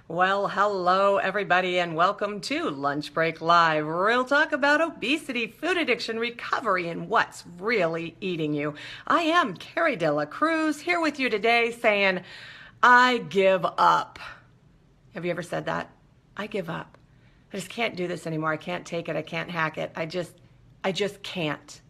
Well, hello everybody and welcome to Lunch Break Live. Real talk about obesity, food addiction, recovery, and what's really eating you. I am Carrie De La Cruz here with you today saying, I give up. Have you ever said that? I give up. I just can't do this anymore. I can't take it. I can't hack it. I just can't.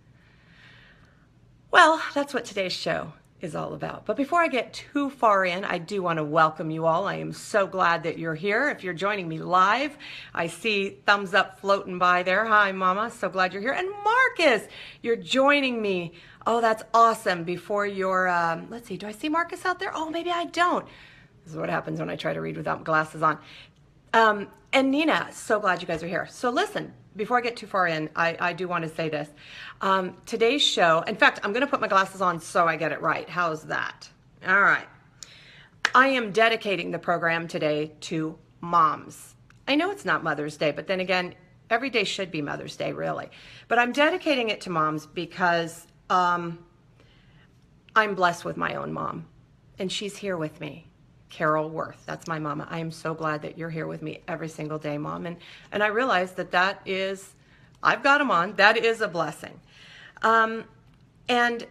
Well, that's what today's show is all about. But before I get too far in, I do want to welcome you all. I am so glad that you're here. If you're joining me live, I see thumbs up floating by there. Hi, Mama. So glad you're here. And Marcus, you're joining me. Oh, that's awesome. Before your, let's see, do I see Marcus out there? Oh, maybe I don't. This is what happens when I try to read without glasses on. And Nina, so glad you guys are here. So listen, before I get too far in, I do want to say this. Today's show, in fact, I'm going to put my glasses on so I get it right. How's that? All right. I am dedicating the program today to moms. I know it's not Mother's Day, but then again, every day should be Mother's Day, really. But I'm dedicating it to moms because I'm blessed with my own mom, and she's here with me. Carol Worth, that's my mama. I am so glad that you're here with me every single day, Mom. And I realize that is, I've got them on, that is a blessing. And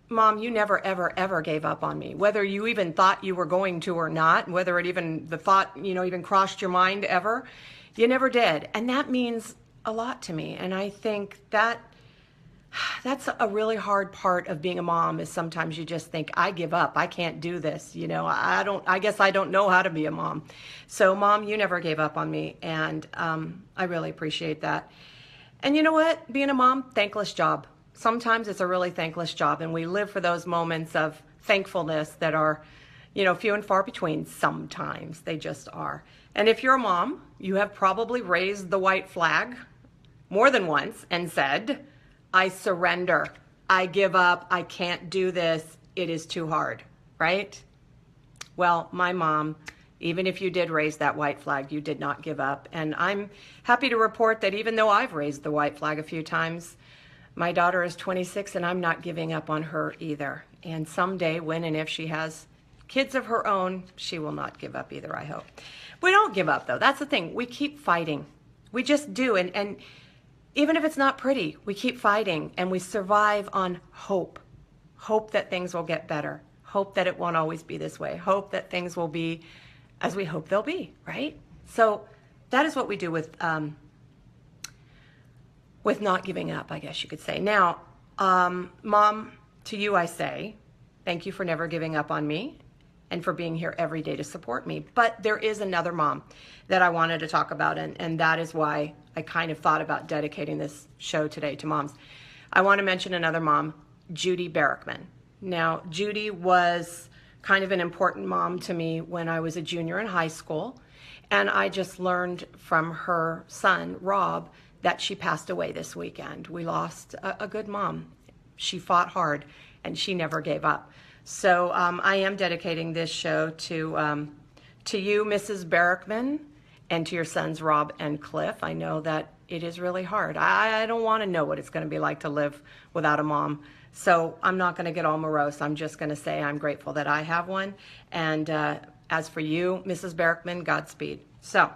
Mom, you never, ever, ever gave up on me, whether you even thought you were going to or not, whether it even, the thought, even crossed your mind ever, you never did. And that means a lot to me. And I think that's a really hard part of being a mom is sometimes you just think, I give up. I can't do this. I guess I don't know how to be a mom. So Mom, you never gave up on me. And I really appreciate that. And you know what? Being a mom, thankless job. Sometimes it's a really thankless job. And we live for those moments of thankfulness that are, few and far between. Sometimes they just are. And if you're a mom, you have probably raised the white flag more than once and said, I surrender. I give up. I can't do this. It is too hard, right? Well, my mom, even if you did raise that white flag, you did not give up. And I'm happy to report that even though I've raised the white flag a few times, my daughter is 26 and I'm not giving up on her either. And someday when and if she has kids of her own, she will not give up either, I hope. We don't give up though. That's the thing. We keep fighting. We just do. And even if it's not pretty, we keep fighting and we survive on hope. Hope that things will get better. Hope that it won't always be this way. Hope that things will be as we hope they'll be, right? So that is what we do with not giving up, I guess you could say. Now, Mom, to you I say, thank you for never giving up on me and for being here every day to support me. But there is another mom that I wanted to talk about, and that is why I kind of thought about dedicating this show today to moms. I want to mention another mom, Judy Barackman. Now, Judy was kind of an important mom to me when I was a junior in high school, and I just learned from her son, Rob, that she passed away this weekend. We lost a good mom. She fought hard, and she never gave up. So I am dedicating this show to you, Mrs. Barackman, and to your sons, Rob and Cliff. I know that it is really hard. I don't want to know what it's going to be like to live without a mom. So I'm not going to get all morose. I'm just going to say I'm grateful that I have one. And as for you, Mrs. Barackman, Godspeed. So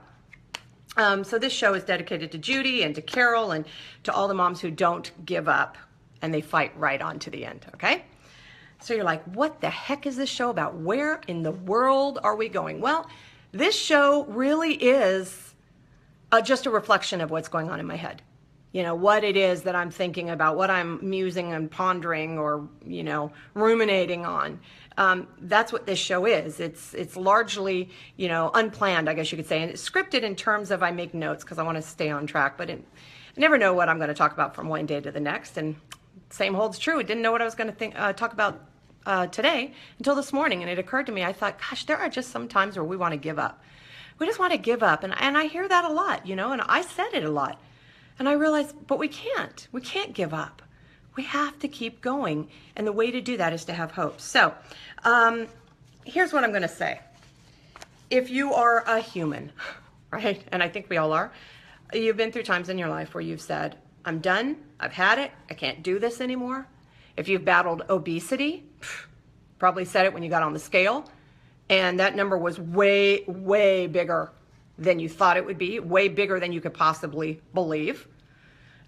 this show is dedicated to Judy and to Carol and to all the moms who don't give up and they fight right on to the end, okay? So you're like, what the heck is this show about? Where in the world are we going? Well, this show really is just a reflection of what's going on in my head. What it is that I'm thinking about, what I'm musing and pondering or, ruminating on. That's what this show is. It's largely, unplanned, I guess you could say. And it's scripted in terms of I make notes because I want to stay on track. But I never know what I'm going to talk about from one day to the next. And same holds true. I didn't know what I was going to talk about today until this morning. And it occurred to me, I thought, gosh, there are just some times where we want to give up. We just want to give up. And I hear that a lot, and I said it a lot. And I realized, but we can't. We can't give up. We have to keep going. And the way to do that is to have hope. So here's what I'm going to say. If you are a human, right, and I think we all are, you've been through times in your life where you've said, I'm done. I've had it. I can't do this anymore. If you've battled obesity, probably said it when you got on the scale. And that number was way, way bigger than you thought it would be, way bigger than you could possibly believe.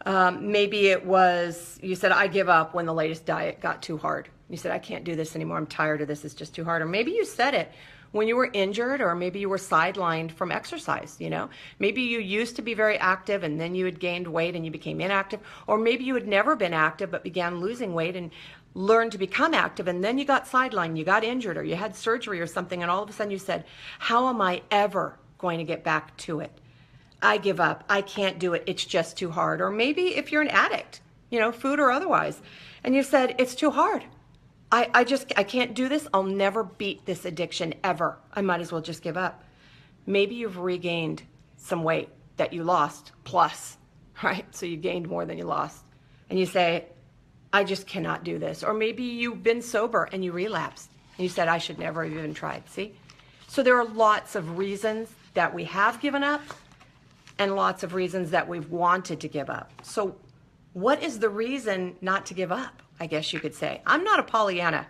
Maybe it was, you said, I give up when the latest diet got too hard. You said, I can't do this anymore. I'm tired of this. It's just too hard. Or maybe you said it when you were injured, or maybe you were sidelined from exercise, you know? Maybe you used to be very active and then you had gained weight and you became inactive. Or maybe you had never been active but began losing weight and learned to become active, and then you got sidelined, you got injured, or you had surgery or something, and all of a sudden you said, how am I ever going to get back to it? I give up. I can't do it. It's just too hard. Or maybe if you're an addict, you know, food or otherwise, and you said, it's too hard. I can't do this. I'll never beat this addiction ever. I might as well just give up. Maybe you've regained some weight that you lost plus, right? So you gained more than you lost. And you say, I just cannot do this. Or maybe you've been sober and you relapsed. And you said, I should never have even tried. See? So there are lots of reasons that we have given up and lots of reasons that we've wanted to give up. So what is the reason not to give up? I guess you could say. I'm not a Pollyanna.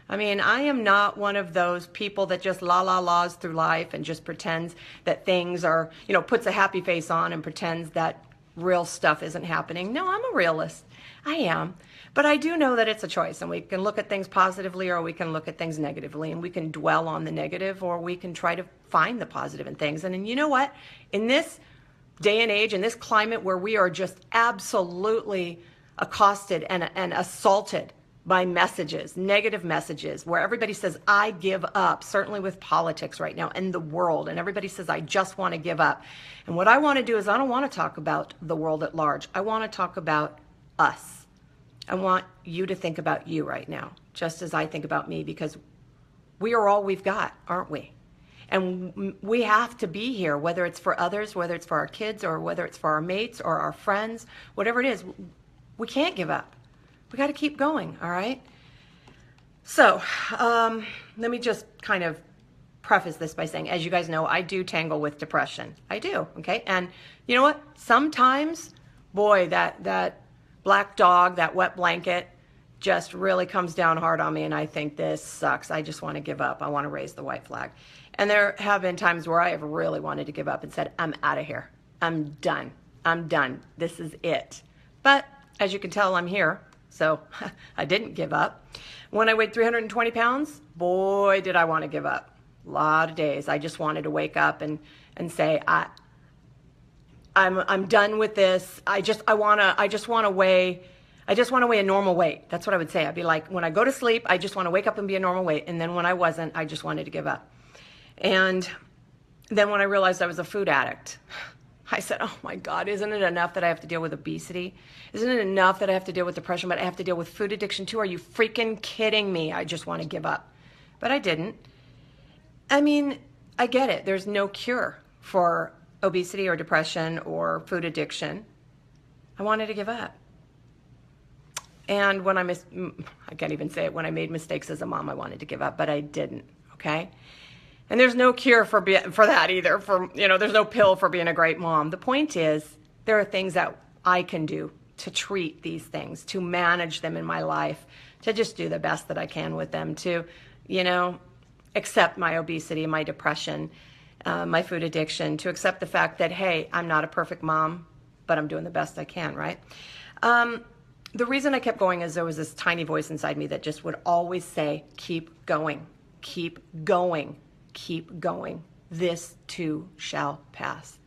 I mean, I am not one of those people that just la-la-la's through life and just pretends that things are, you know, puts a happy face on and pretends that real stuff isn't happening. No, I'm a realist. I am. But I do know that it's a choice, and we can look at things positively or we can look at things negatively, and we can dwell on the negative or we can try to find the positive in things. And you know what? In this day and age, in this climate where we are just absolutely accosted and assaulted by messages, negative messages, where everybody says, I give up, certainly with politics right now and the world, and everybody says, I just want to give up. And what I want to do is I don't want to talk about the world at large. I want to talk about us. I want you to think about you right now, just as I think about me, because we are all we've got, aren't we? And we have to be here, whether it's for others, whether it's for our kids, or whether it's for our mates or our friends, whatever it is. We can't give up. We got to keep going, all right? So let me just kind of preface this by saying, as you guys know, I do tangle with depression. I do, okay? And you know what? Sometimes, boy, that black dog, that wet blanket just really comes down hard on me, and I think this sucks. I just want to give up. I want to raise the white flag. And there have been times where I have really wanted to give up and said, I'm out of here. I'm done. I'm done. This is it. But as you can tell, I'm here, so I didn't give up. When I weighed 320 pounds, boy, did I want to give up. A lot of days. I just wanted to wake up and say, I'm done with this. I just want to weigh a normal weight. That's what I would say. I'd be like, when I go to sleep, I just want to wake up and be a normal weight. And then when I wasn't, I just wanted to give up. And then when I realized I was a food addict, I said, oh my God, isn't it enough that I have to deal with obesity? Isn't it enough that I have to deal with depression, but I have to deal with food addiction too? Are you freaking kidding me? I just want to give up. But I didn't. I mean, I get it. There's no cure for obesity or depression or food addiction. I wanted to give up. And when I can't even say it, when I made mistakes as a mom, I wanted to give up, but I didn't, okay? And there's no cure for that either. There's no pill for being a great mom. The point is, there are things that I can do to treat these things, to manage them in my life, to just do the best that I can with them, to, accept my obesity, my depression, my food addiction, to accept the fact that, hey, I'm not a perfect mom, but I'm doing the best I can, right? The reason I kept going is there was this tiny voice inside me that just would always say, keep going, keep going. Keep going. This too shall pass.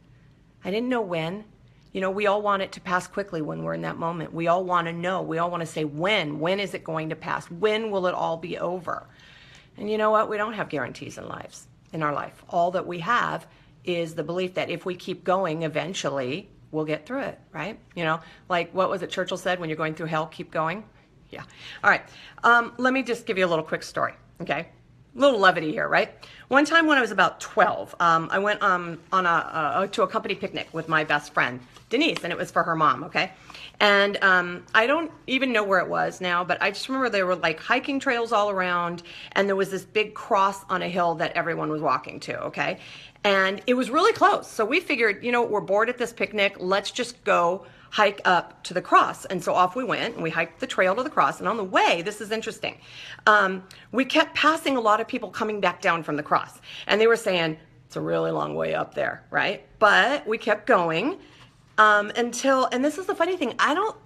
I didn't know when. We all want it to pass quickly when we're in that moment. We all want to know. We all want to say when. When is it going to pass? When will it all be over? And you know what? We don't have guarantees in our life. All that we have is the belief that if we keep going, eventually we'll get through it, right? Like what was it Churchill said, when you're going through hell, keep going? Yeah. All right. Let me just give you a little quick story, okay? A little levity here, right? One time when I was about 12, I went to a company picnic with my best friend, Denise, and it was for her mom, okay? And I don't even know where it was now, but I just remember there were like hiking trails all around, and there was this big cross on a hill that everyone was walking to, okay? And it was really close. So we figured, we're bored at this picnic. Let's just go hike up to the cross. And so off we went, and we hiked the trail to the cross. And on the way, this is interesting, we kept passing a lot of people coming back down from the cross. And they were saying, it's a really long way up there, right? But we kept going until, and this is the funny thing, I don't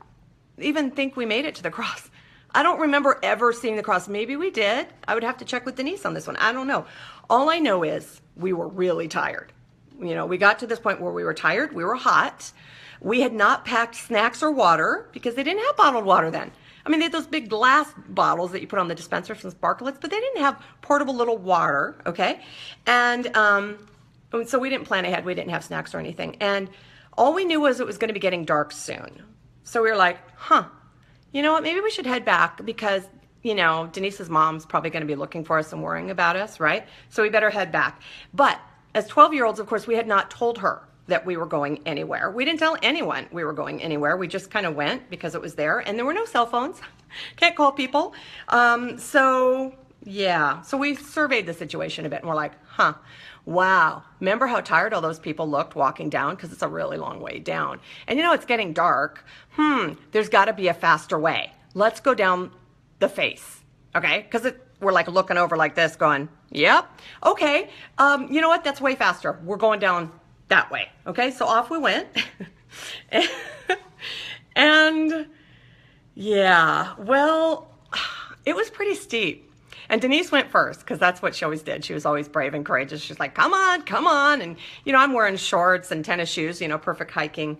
even think we made it to the cross. I don't remember ever seeing the cross. Maybe we did. I would have to check with Denise on this one. I don't know. All I know is we were really tired. You know, we got to this point where we were tired. We were hot. We had not packed snacks or water because they didn't have bottled water then. I mean, they had those big glass bottles that you put on the dispenser from Sparklets, but they didn't have portable little water, okay? And so we didn't plan ahead. We didn't have snacks or anything. And all we knew was it was going to be getting dark soon. So we were like, you know what, maybe we should head back because, you know, Denise's mom's probably going to be looking for us and worrying about us, right? So we better head back. But as 12-year-olds, of course, we had not told her that we were going anywhere. We didn't tell anyone we were going anywhere. We just kind of went because it was there, and there were no cell phones. Can't call people. So we surveyed the situation a bit, and we're like, wow, remember how tired all those people looked walking down? Because it's a really long way down. And you know, it's getting dark. There's got to be a faster way. Let's go down the face, okay? Because we're like looking over like this going, yep, okay. You know what? That's way faster. We're going down that way, okay? So off we went. And yeah, well, it was pretty steep. And Denise went first because that's what she always did. She was always brave and courageous. She's like, come on, come on. And, you know, I'm wearing shorts and tennis shoes, you know, perfect hiking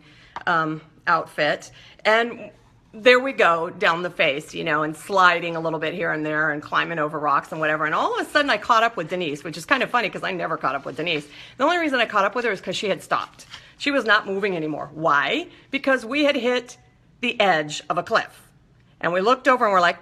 outfit. And there we go down the face, you know, and sliding a little bit here and there and climbing over rocks and whatever. And all of a sudden I caught up with Denise, which is kind of funny because I never caught up with Denise. The only reason I caught up with her is because she had stopped. She was not moving anymore. Why? Because we had hit the edge of a cliff. And we looked over and we're like,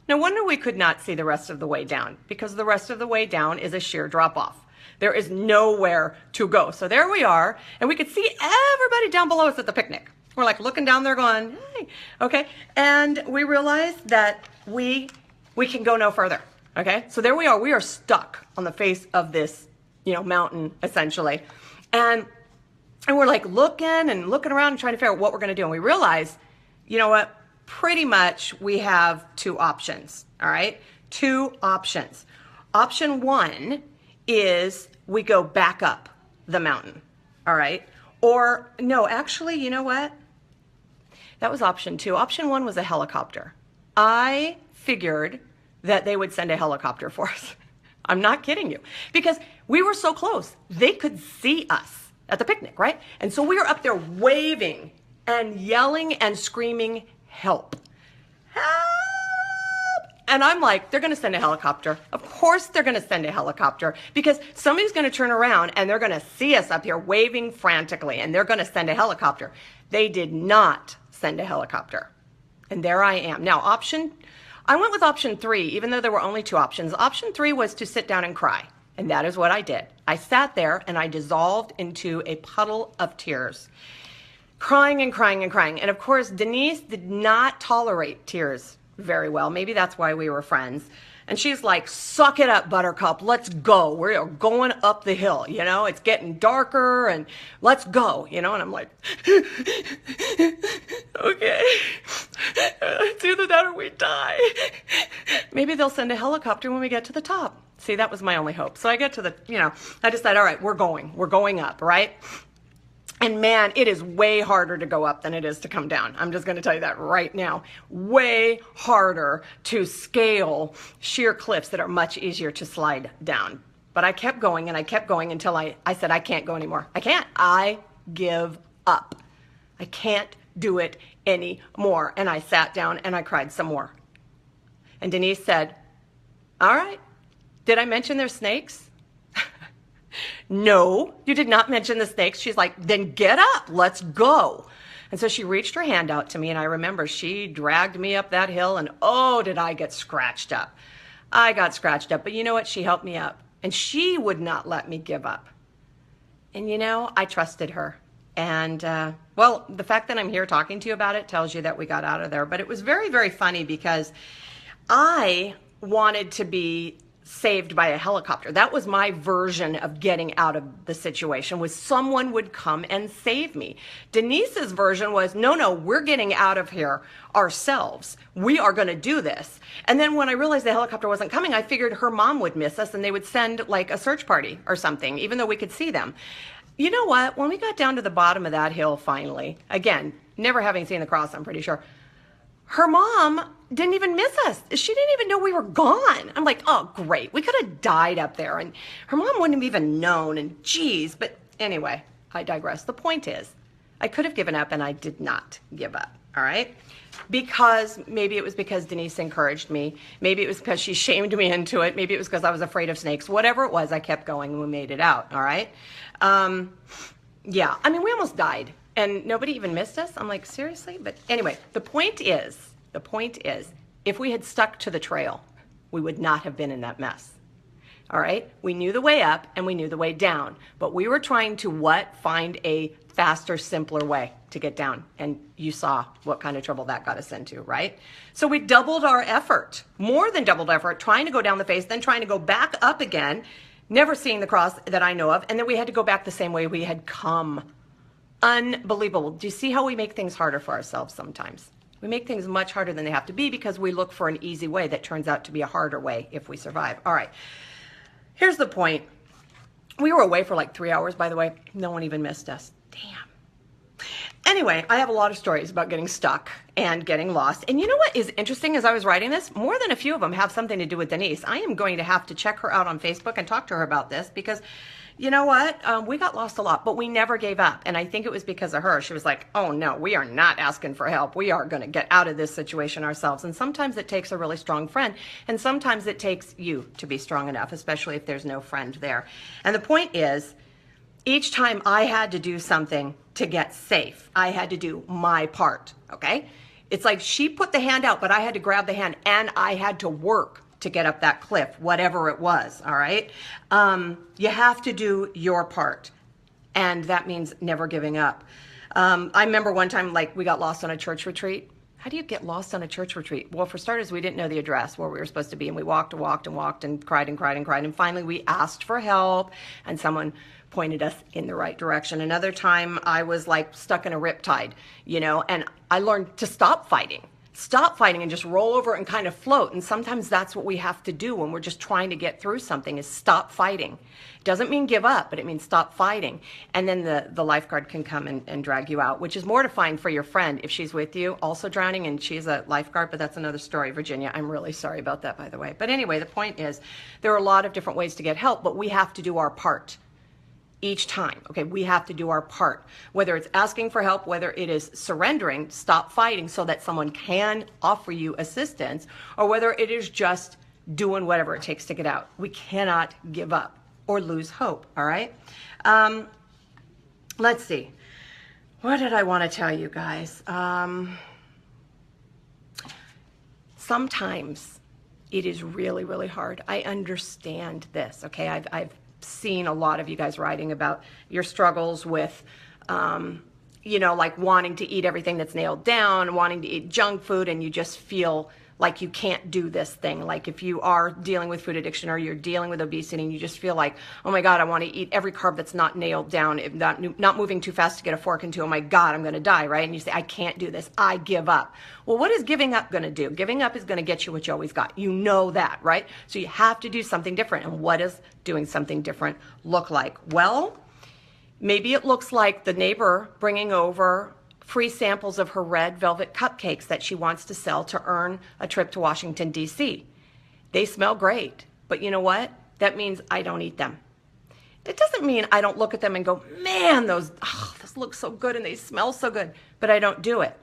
no wonder we could not see the rest of the way down, because the rest of the way down is a sheer drop off. There is nowhere to go. So there we are, and we could see everybody down below us at the picnic. We're like looking down there going, hey, okay. And we realized that we can go no further, okay? So there we are stuck on the face of this, you know, mountain essentially. And we're like looking around and trying to figure out what we're gonna do. And we realized, you know what? Pretty much we have two options, all right? Two options. Option one is we go back up the mountain, all right? Or no, actually, you know what? That was option two. Option one was a helicopter. I figured that they would send a helicopter for us. I'm not kidding you, because we were so close. They could see us at the picnic, right? And so we were up there waving and yelling and screaming, help, help. And I'm like, they're going to send a helicopter. Of course they're going to send a helicopter, because somebody's going to turn around and they're going to see us up here waving frantically, and they're going to send a helicopter. They did not send a helicopter. And there I am. Now, I went with option three, even though there were only two options. Option three was to sit down and cry. And that is what I did. I sat there and I dissolved into a puddle of tears. Crying and crying and crying. And of course, Denise did not tolerate tears very well. Maybe that's why we were friends. And she's like, suck it up, Buttercup. Let's go. We're going up the hill. You know, it's getting darker and let's go. You know, and I'm like, okay, it's either that or we die. Maybe they'll send a helicopter when we get to the top. See, that was my only hope. So I get to the, you know, I decided, all right, we're going up, right? And man, it is way harder to go up than it is to come down. I'm just going to tell you that right now. Way harder to scale sheer cliffs that are much easier to slide down. But I kept going and I kept going until I said, I can't go anymore. I can't. I give up. I can't do it anymore. And I sat down and I cried some more. And Denise said, all right, did I mention there's snakes? No, you did not mention the snakes. She's like, then get up, let's go. And so she reached her hand out to me, and I remember she dragged me up that hill, and oh, did I get scratched up. I got scratched up, but you know what? She helped me up, and she would not let me give up. And you know, I trusted her. And well, the fact that I'm here talking to you about it tells you that we got out of there. But it was very, very funny because I wanted to be saved by a helicopter. That was my version of getting out of the situation, was someone would come and save me. Denise's version was, no, we're getting out of here ourselves. We are going to do this. And then when I realized the helicopter wasn't coming, I figured her mom would miss us and they would send like a search party or something, even though we could see them. You know what? When we got down to the bottom of that hill finally, again, never having seen the cross, I'm pretty sure, her mom didn't even miss us. She didn't even know we were gone. I'm like, oh, great. We could have died up there. And her mom wouldn't have even known. And geez. But anyway, I digress. The point is, I could have given up and I did not give up. All right? Because maybe it was because Denise encouraged me. Maybe it was because she shamed me into it. Maybe it was because I was afraid of snakes. Whatever it was, I kept going and we made it out. All right? Yeah. I mean, we almost died. And nobody even missed us. I'm like, seriously? But anyway, the point is, if we had stuck to the trail, we would not have been in that mess. All right? We knew the way up and we knew the way down. But we were trying to what? Find a faster, simpler way to get down. And you saw what kind of trouble that got us into, right? So we doubled our effort, more than doubled effort, trying to go down the face, then trying to go back up again, never seeing the cross that I know of. And then we had to go back the same way we had come. Unbelievable. Do you see how we make things harder for ourselves sometimes? We make things much harder than they have to be because we look for an easy way that turns out to be a harder way if we survive. All right. Here's the point. We were away for like 3 hours, by the way. No one even missed us. Damn. Anyway, I have a lot of stories about getting stuck and getting lost. And you know what is interesting as I was writing this? More than a few of them have something to do with Denise. I am going to have to check her out on Facebook and talk to her about this because you know what? We got lost a lot, but we never gave up. And I think it was because of her. She was like, oh no, we are not asking for help. We are going to get out of this situation ourselves. And sometimes it takes a really strong friend. And sometimes it takes you to be strong enough, especially if there's no friend there. And the point is, each time I had to do something to get safe, I had to do my part, okay? It's like she put the hand out, but I had to grab the hand and I had to work to get up that cliff, whatever it was, all right? You have to do your part, and that means never giving up. I remember one time, like, we got lost on a church retreat. How do you get lost on a church retreat? Well, for starters, we didn't know the address where we were supposed to be, and we walked and walked and walked and cried and cried and cried, and finally we asked for help, and someone pointed us in the right direction. Another time, I was, like, stuck in a riptide, you know, and I learned to stop fighting. Stop fighting and just roll over and kind of float. And sometimes that's what we have to do when we're just trying to get through something is stop fighting. Doesn't mean give up, but it means stop fighting. And then the lifeguard can come and drag you out, which is mortifying for your friend if she's with you, also drowning, and she's a lifeguard, but that's another story, Virginia. I'm really sorry about that, by the way. But anyway, the point is there are a lot of different ways to get help, but we have to do our part. Each time, okay, we have to do our part. Whether it's asking for help, whether it is surrendering, stop fighting so that someone can offer you assistance, or whether it is just doing whatever it takes to get out. We cannot give up or lose hope, all right? Let's see. What did I want to tell you guys? Sometimes it is really, really hard. I understand this, okay? I've seen a lot of you guys writing about your struggles with, you know, like wanting to eat everything that's nailed down, wanting to eat junk food, and you just feel like you can't do this thing. Like if you are dealing with food addiction or you're dealing with obesity and you just feel like, oh my God, I want to eat every carb that's not nailed down, if not moving too fast to get a fork into, oh my God, I'm going to die, right? And you say, I can't do this. I give up. Well, what is giving up going to do? Giving up is going to get you what you always got. You know that, right? So you have to do something different. And what does doing something different look like? Well, maybe it looks like the neighbor bringing over free samples of her red velvet cupcakes that she wants to sell to earn a trip to Washington, D.C. They smell great, but you know what? That means I don't eat them. It doesn't mean I don't look at them and go, man, those look so good and they smell so good, but I don't do it.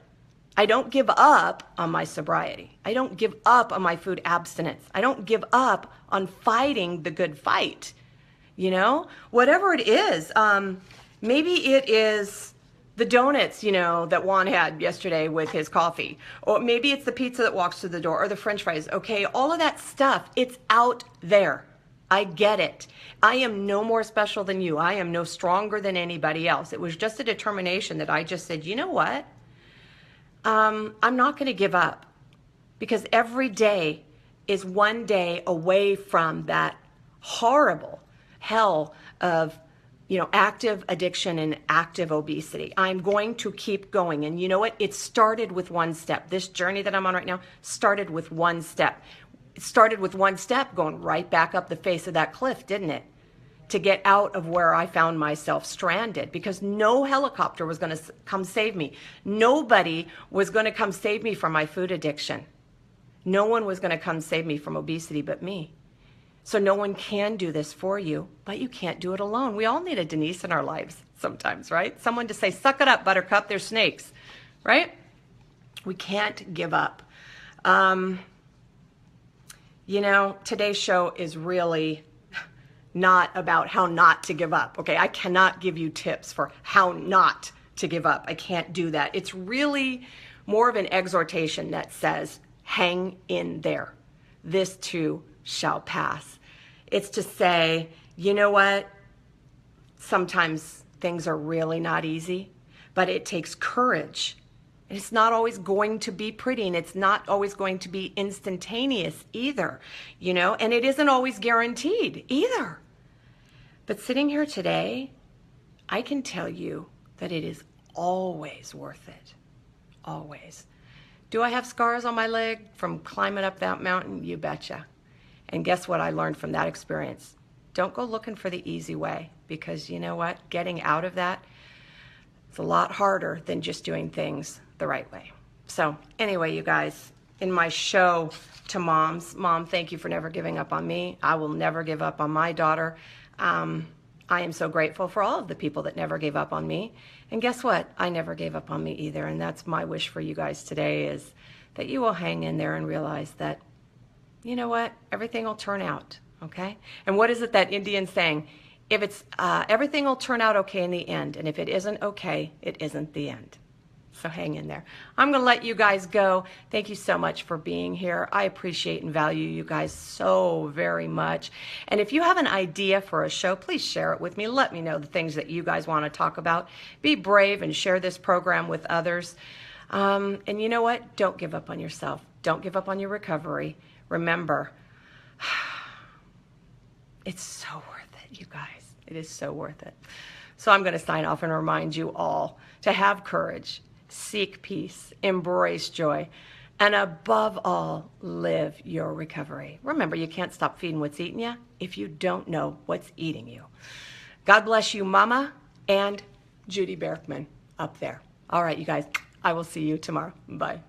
I don't give up on my sobriety. I don't give up on my food abstinence. I don't give up on fighting the good fight. You know, whatever it is, maybe it is the donuts, you know, that Juan had yesterday with his coffee, or maybe it's the pizza that walks through the door, or the French fries. Okay, all of that stuff, it's out there. I get it. I am no more special than you. I am no stronger than anybody else. It was just a determination that I just said, you know what? I'm not going to give up, because every day is one day away from that horrible hell of, active addiction and active obesity. I'm going to keep going. And you know what? It started with one step. This journey that I'm on right now started with one step. It started with one step going right back up the face of that cliff, didn't it? To get out of where I found myself stranded, because no helicopter was going to come save me. Nobody was going to come save me from my food addiction. No one was going to come save me from obesity but me. So no one can do this for you, but you can't do it alone. We all need a Denise in our lives sometimes, right? Someone to say, suck it up, buttercup, they're snakes, right? We can't give up. Today's show is really not about how not to give up, okay? I cannot give you tips for how not to give up. I can't do that. It's really more of an exhortation that says, hang in there. This too shall pass. It's to say, you know what? Sometimes things are really not easy, but it takes courage. And it's not always going to be pretty, and it's not always going to be instantaneous either, and it isn't always guaranteed either. But sitting here today, I can tell you that it is always worth it. Always. Do I have scars on my leg from climbing up that mountain? You betcha. And guess what I learned from that experience? Don't go looking for the easy way, because you know what? Getting out of that, it's a lot harder than just doing things the right way. So anyway, you guys, in my show to moms, Mom, thank you for never giving up on me. I will never give up on my daughter. I am so grateful for all of the people that never gave up on me. And guess what? I never gave up on me either. And that's my wish for you guys today, is that you will hang in there and realize that, you know what? Everything will turn out, okay? And what is it that Indian saying? If it's, everything will turn out okay in the end. And if it isn't okay, it isn't the end. So hang in there. I'm going to let you guys go. Thank you so much for being here. I appreciate and value you guys so very much. And if you have an idea for a show, please share it with me. Let me know the things that you guys want to talk about. Be brave and share this program with others. And you know what? Don't give up on yourself. Don't give up on your recovery. Remember, it's so worth it, you guys. It is so worth it. So I'm going to sign off and remind you all to have courage, seek peace, embrace joy, and above all, live your recovery. Remember, you can't stop feeding what's eating you if you don't know what's eating you. God bless you, Mama and Judy Barackman up there. All right, you guys, I will see you tomorrow. Bye.